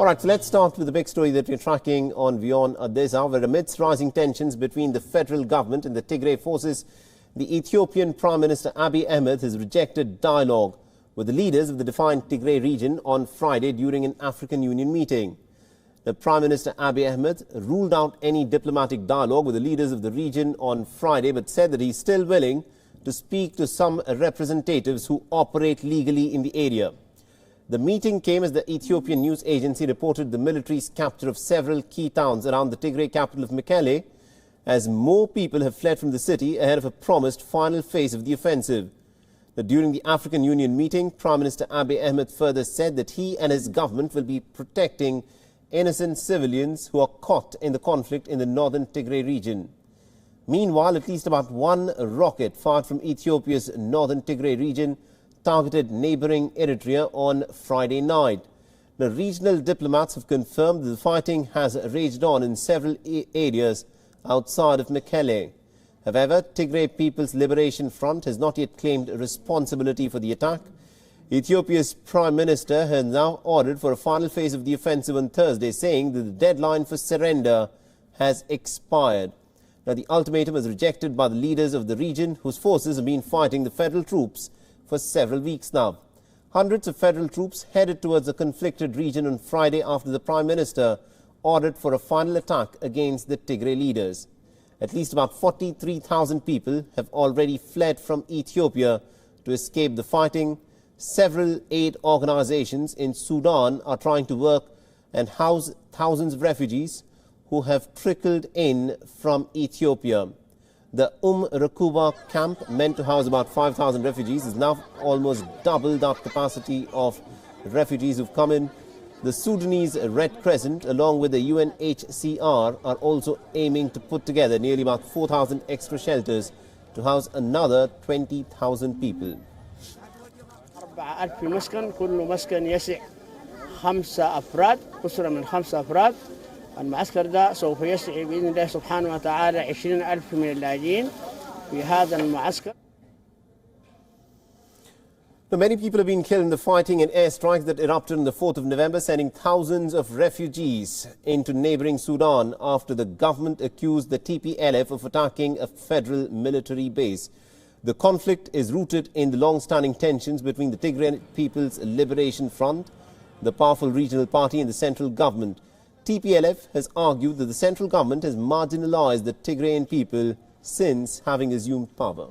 All right, so let's start with the big story that we're tracking on WION this hour. Amidst rising tensions between the federal government and the Tigray forces, the Ethiopian Prime Minister Abiy Ahmed has rejected dialogue with the leaders of the defined Tigray region on Friday during an African Union meeting. The Prime Minister Abiy Ahmed ruled out any diplomatic dialogue with the leaders of the region on Friday, but said that he's still willing to speak to some representatives who operate legally in the area. The meeting came as the Ethiopian news agency reported the military's capture of several key towns around the Tigray capital of Mekelle, as more people have fled from the city ahead of a promised final phase of the offensive. During the African Union meeting, Prime Minister Abiy Ahmed further said that he and his government will be protecting innocent civilians who are caught in the conflict in the northern Tigray region. Meanwhile, at least about one rocket fired from Ethiopia's northern Tigray region targeted neighboring Eritrea on Friday night. The regional diplomats have confirmed that the fighting has raged on in several areas outside of Mekelle. However, Tigray People's Liberation Front has not yet claimed responsibility for the attack. Ethiopia's Prime Minister has now ordered for a final phase of the offensive on Thursday, saying that the deadline for surrender has expired. Now, the ultimatum was rejected by the leaders of the region, whose forces have been fighting the federal troops for several weeks now. Hundreds of federal troops headed towards the conflicted region on Friday after the Prime Minister ordered for a final attack against the Tigray leaders. At least about 43,000 people have already fled from Ethiopia to escape the fighting. Several aid organizations in Sudan are trying to work and house thousands of refugees who have trickled in from Ethiopia. The Rakuba camp, meant to house about 5,000 refugees, is now almost double that capacity of refugees who've come in. The Sudanese Red Crescent, along with the UNHCR, are also aiming to put together nearly about 4,000 extra shelters to house another 20,000 people. 4,000 مسكن كل مسكن يسع 5 أفراد أسرة من 5 أفراد المعسكر ده سوف يسع بإذن الله سبحانه وتعالى 20,000 من اللاجئين في هذا المعسكر. Many people have been killed in the fighting and airstrikes that erupted on the 4th of November, sending thousands of refugees into neighboring Sudan after the government accused the TPLF of attacking a federal military base. The conflict is rooted in the long-standing tensions between the Tigray People's Liberation Front, the powerful regional party, and the central government. TPLF has argued that the central government has marginalized the Tigrayan people since having assumed power.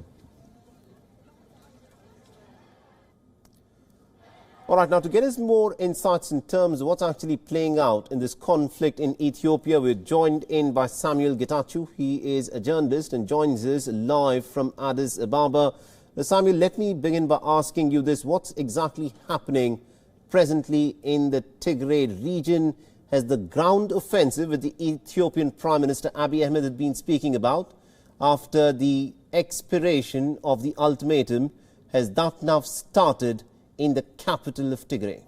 All right, now to get us more insights in terms of what's actually playing out in this conflict in Ethiopia, we're joined in by Samuel Getachew. He is a journalist and joins us live from Addis Ababa. Samuel, let me begin by asking you this. What's exactly happening presently in the Tigray region? Has the ground offensive with the Ethiopian Prime Minister Abiy Ahmed had been speaking about after the expiration of the ultimatum, has that now started in the capital of Tigray?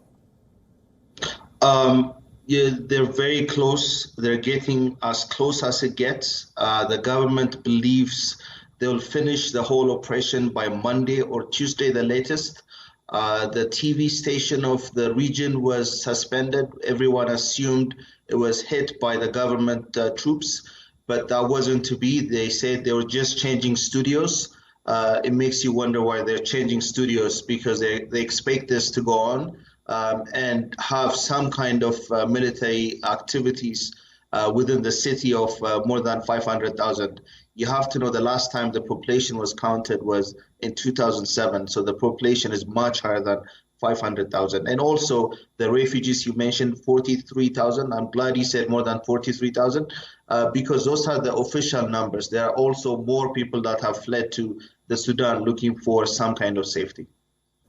Yeah, they're very close. They're getting as close as it gets. The government believes they'll finish the whole operation by Monday or Tuesday, the latest. The TV station of the region was suspended. Everyone assumed it was hit by the government troops, but that wasn't to be. They said they were just changing studios. It makes you wonder why they're changing studios, because they expect this to go on and have some kind of military activities within the city of more than 500,000. You have to know the last time the population was counted was in 2007, so the population is much higher than 500,000. And also the refugees you mentioned, 43,000. I'm glad you said more than 43,000 because those are the official numbers. There are also more people that have fled to the Sudan looking for some kind of safety.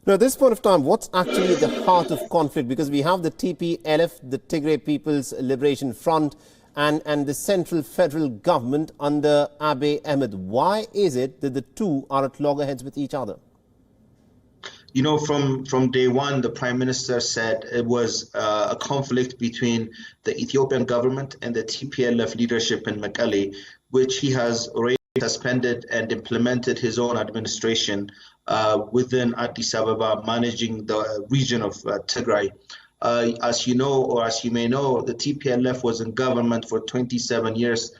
Now, at this point of time, what's actually at the heart of conflict? Because we have the TPLF, the Tigray People's Liberation Front, and the central federal government under Abiy Ahmed. Why is it that the two are at loggerheads with each other? You know, from day one, the Prime Minister said it was a conflict between the Ethiopian government and the TPLF leadership in Mekelle, which he has already suspended and implemented his own administration within Addis Ababa, managing the region of Tigray. As you know, or as you may know, the TPLF was in government for 27 years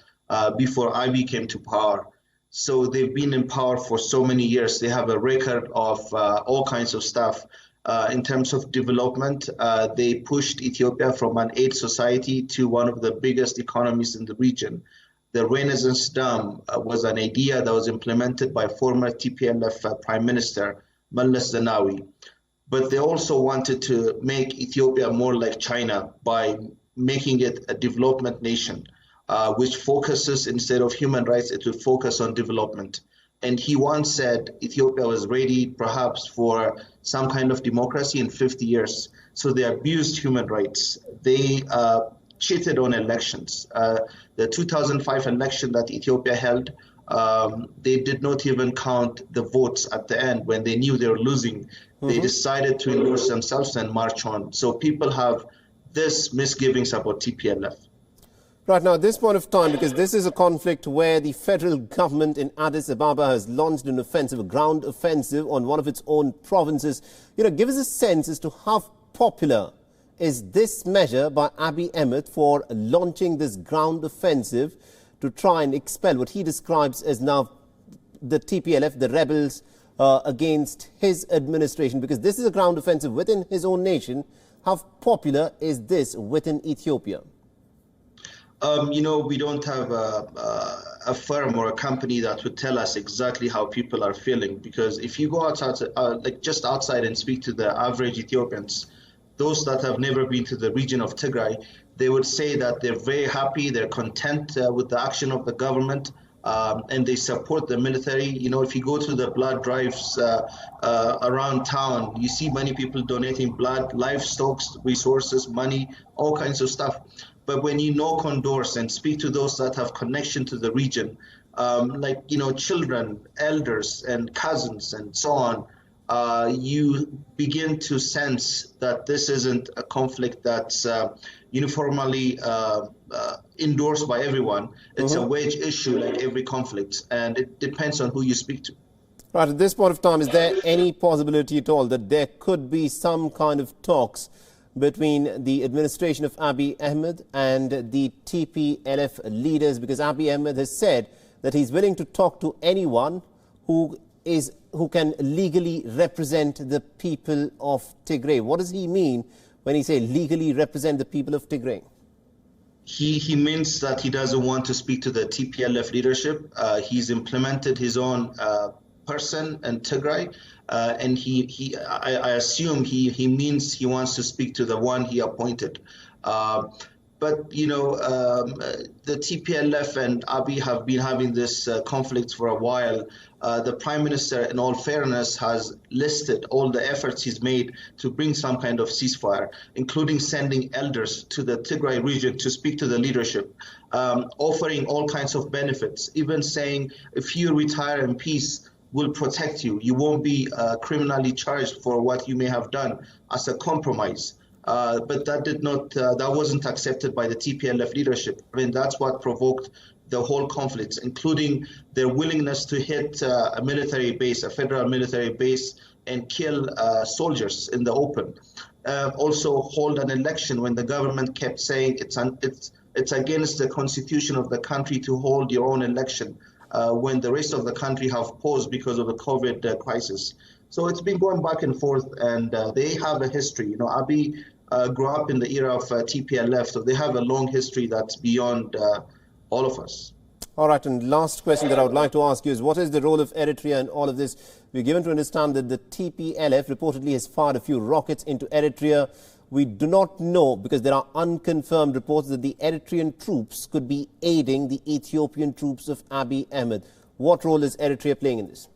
before Abiy came to power. So they've been in power for so many years. They have a record of all kinds of stuff. In terms of development, they pushed Ethiopia from an aid society to one of the biggest economies in the region. The Renaissance Dam was an idea that was implemented by former TPLF Prime Minister Mallas Zenawi. But they also wanted to make Ethiopia more like China by making it a development nation, which focuses, instead of human rights, it would focus on development. And he once said Ethiopia was ready perhaps for some kind of democracy in 50 years. So they abused human rights. They cheated on elections. The 2005 election that Ethiopia held, they did not even count the votes at the end when they knew they were losing. They decided to endorse themselves and march on. So people have this misgivings about TPLF. Right now, at this point of time, because this is a conflict where the federal government in Addis Ababa has launched an offensive, a ground offensive on one of its own provinces. Give us a sense as to how popular is this measure by Abiy Ahmed for launching this ground offensive to try and expel what he describes as now the TPLF, the rebels, against his administration, because this is a ground offensive within his own nation. How popular is this within Ethiopia? We don't have a firm or a company that would tell us exactly how people are feeling, because if you go outside, just outside and speak to the average Ethiopians, those that have never been to the region of Tigray, they would say that they're very happy, they're content with the action of the government, and they support the military. If you go to the blood drives around town, you see many people donating blood, livestock, resources, money, all kinds of stuff. But when you knock on doors and speak to those that have connection to the region, children, elders, and cousins, and so on, you begin to sense that this isn't a conflict that's uniformly endorsed by everyone. It's a wedge issue like every conflict, and it depends on who you speak to. Right, at this point of time, is there any possibility at all that there could be some kind of talks between the administration of Abiy Ahmed and the TPLF leaders? Because Abiy Ahmed has said that he's willing to talk to anyone who can legally represent the people of Tigray. What does he mean when he says legally represent the people of Tigray? He means that he doesn't want to speak to the TPLF leadership. He's implemented his own person in Tigray, and I assume he means he wants to speak to the one he appointed. But, the TPLF and Abiy have been having this conflict for a while. The Prime Minister, in all fairness, has listed all the efforts he's made to bring some kind of ceasefire, including sending elders to the Tigray region to speak to the leadership, offering all kinds of benefits, even saying if you retire in peace, we'll protect you. You won't be criminally charged for what you may have done as a compromise. But that wasn't accepted by the TPLF leadership. I mean, that's what provoked the whole conflict, including their willingness to hit a military base, a federal military base, and kill soldiers in the open. Also hold an election when the government kept saying it's against the constitution of the country to hold your own election when the rest of the country have paused because of the COVID crisis. So it's been going back and forth, and they have a history. Abiy grew up in the era of TPLF, so they have a long history that's beyond all of us. All right, and last question that I would like to ask you is, what is the role of Eritrea in all of this? We're given to understand that the TPLF reportedly has fired a few rockets into Eritrea. We do not know, because there are unconfirmed reports that the Eritrean troops could be aiding the Ethiopian troops of Abiy Ahmed. What role is Eritrea playing in this?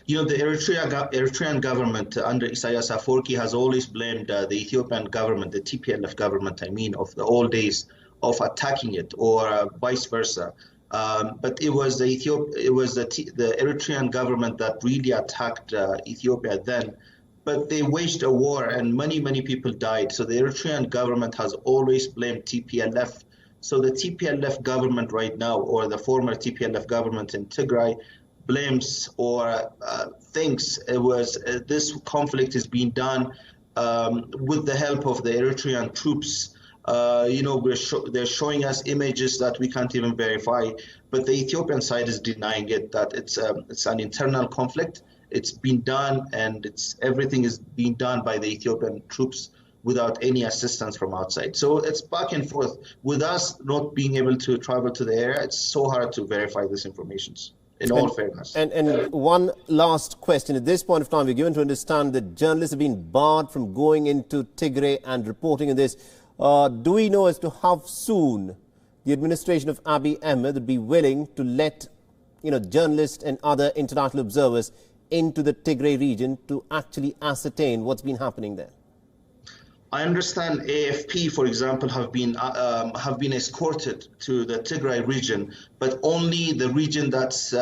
The Eritrean government under Isaias Afwerki has always blamed the Ethiopian government, the TPLF government, of the old days of attacking it, or vice versa. But it was the Eritrean government that really attacked Ethiopia then. But they waged a war, and many people died. So the Eritrean government has always blamed TPLF. So the TPLF government right now, or the former TPLF government in Tigray, blames or thinks it was this conflict is being done with the help of the Eritrean troops. They're showing us images that we can't even verify, but the Ethiopian side is denying it, that it's an internal conflict. It's been done, and everything is being done by the Ethiopian troops without any assistance from outside. So it's back and forth. With us not being able to travel to the area, it's so hard to verify this information, in all fairness. And one last question. At this point of time, we're given to understand that journalists have been barred from going into Tigray and reporting on this. Do we know as to how soon the administration of Abiy Ahmed would be willing to let journalists and other international observers into the Tigray region to actually ascertain what's been happening there? I understand AFP, for example, have been escorted to the Tigray region, but only the region that's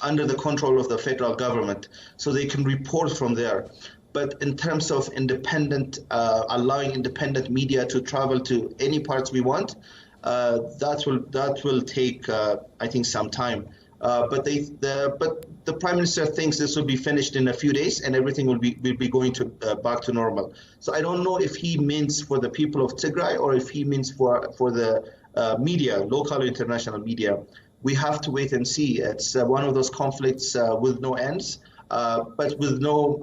under the control of the federal government, so they can report from there. But in terms of allowing independent media to travel to any parts we want, that will take, I think, some time. But the Prime Minister thinks this will be finished in a few days and everything will be going back to normal. So I don't know if he means for the people of Tigray or if he means for the media, local or international media. We have to wait and see. It's one of those conflicts with no ends, but with no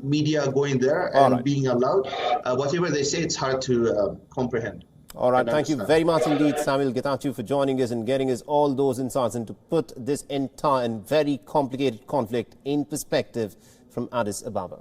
media going there and being allowed. Whatever they say, it's hard to comprehend. All right, thank you very much indeed, Samuel Getachew, for joining us and getting us all those insights and to put this entire and very complicated conflict in perspective from Addis Ababa.